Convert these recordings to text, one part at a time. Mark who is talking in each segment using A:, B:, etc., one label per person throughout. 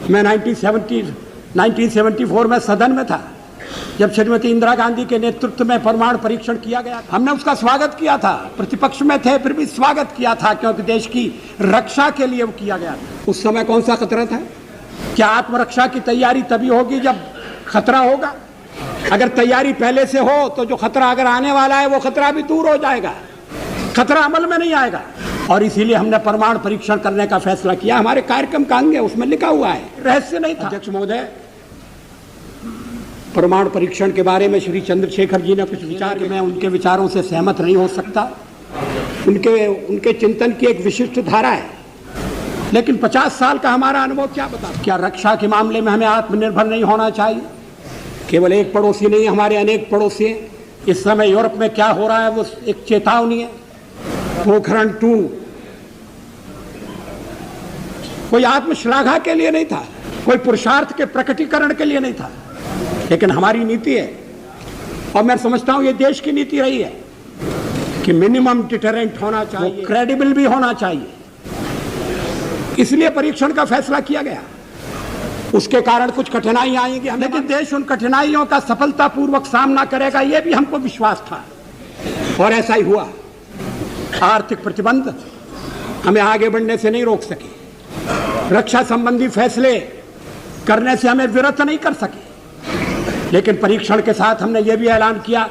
A: मैं 1974 में सदन में था जब श्रीमती इंदिरा गांधी के नेतृत्व में परमाणु परीक्षण किया गया। हमने उसका स्वागत किया था, प्रतिपक्ष में थे फिर भी स्वागत किया था, क्योंकि देश की रक्षा के लिए वो किया गया। उस समय कौन सा खतरा था? क्या आत्मरक्षा की तैयारी तभी होगी जब खतरा होगा? अगर तैयारी पहले से हो तो जो खतरा अगर आने वाला है वो खतरा भी दूर हो जाएगा, खतरा अमल में नहीं आएगा। और इसीलिए हमने परमाणु परीक्षण करने का फैसला किया। हमारे कार्यक्रम का अंग है, उसमें लिखा हुआ है, रहस्य नहीं था। अध्यक्ष महोदय, परमाणु परीक्षण के बारे में श्री चंद्रशेखर जी ने कुछ विचार, मैं उनके विचारों से सहमत नहीं हो सकता। उनके चिंतन की एक विशिष्ट धारा है, लेकिन 50 साल का हमारा अनुभव क्या बताता? क्या रक्षा के मामले में हमें आत्मनिर्भर नहीं होना चाहिए? केवल एक पड़ोसी नहीं, हमारे अनेक पड़ोसी हैं। इस समय यूरोप में क्या हो रहा है वो एक चेतावनी है। पोखरण 2 कोई आत्मश्लाघा के लिए नहीं था, कोई पुरुषार्थ के प्रकटीकरण के लिए नहीं था, लेकिन हमारी नीति है और मैं समझता हूं ये देश की नीति रही है कि मिनिमम डिटरेंट होना चाहिए, क्रेडिबल भी होना चाहिए। इसलिए परीक्षण का फैसला किया गया। उसके कारण कुछ कठिनाइयां आएंगी, लेकिन देश उन कठिनाइयों का सफलतापूर्वक सामना करेगा, यह भी हमको विश्वास था और ऐसा ही हुआ। आर्थिक प्रतिबंध हमें आगे बढ़ने से नहीं रोक सके, रक्षा संबंधी फैसले करने से हमें विरत नहीं कर सके, लेकिन परीक्षण के साथ हमने यह भी ऐलान किया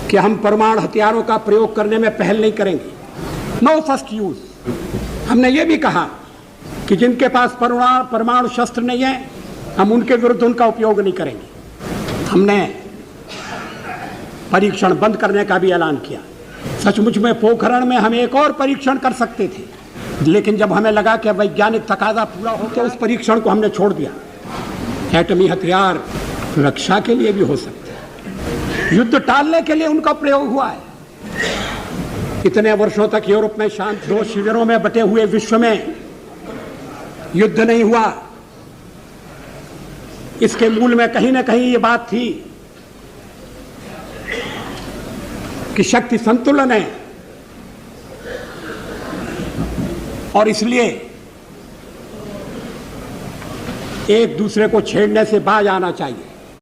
A: कि हम परमाणु हथियारों का प्रयोग करने में पहल नहीं करेंगे। No first use. हमने यह भी कहा कि जिनके पास परमाणु शस्त्र नहीं है हम उनके विरुद्ध उनका उपयोग नहीं करेंगे। हमने परीक्षण बंद करने का भी ऐलान किया। सचमुच में पोखरण में हम एक और परीक्षण कर सकते थे, लेकिन जब हमें लगा कि वैज्ञानिक तकाजा पूरा हो तो उस परीक्षण को हमने छोड़ दिया। एटमी हथियार रक्षा के लिए भी हो सकते हैं, युद्ध टालने के लिए उनका प्रयोग हुआ है। इतने वर्षों तक यूरोप में शांति, 2 शिविरों में बटे हुए विश्व में युद्ध नहीं हुआ। इसके मूल में कहीं ना कहीं ये बात थी कि शक्ति संतुलन है और इसलिए एक दूसरे को छेड़ने से बाज आना चाहिए।